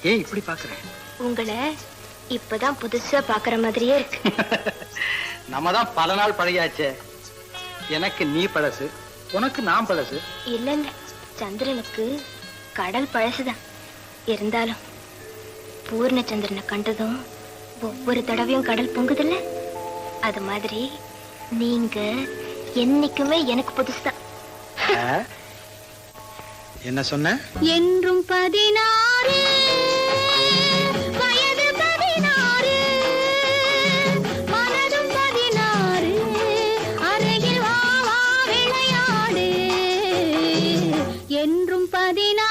ஏன் இப்படி பாக்குறேன்? உங்களை இப்பதான் புதுசா பாக்குற மாதிரியே இருக்கு. நம்ம தான் பல நாள் பழகியாச்சே. எனக்கு நீ பழசு, உனக்கு நான் பழசு. இல்லங்க, சந்திரனுக்கு கடல் பழசுதான். இருந்தாலும் பூர்ண சந்திரனை கண்டதும் ஒவ்வொரு தடவையும் கடல் பொங்குதில்ல, அது மாதிரி நீங்க என்னைக்குமே எனக்கு புதுசுதான். என்ன சொன்ன? என்றும் 16 வயது 16 மனதும் 16 அருகில் வா வா விளையாடு என்றும் 16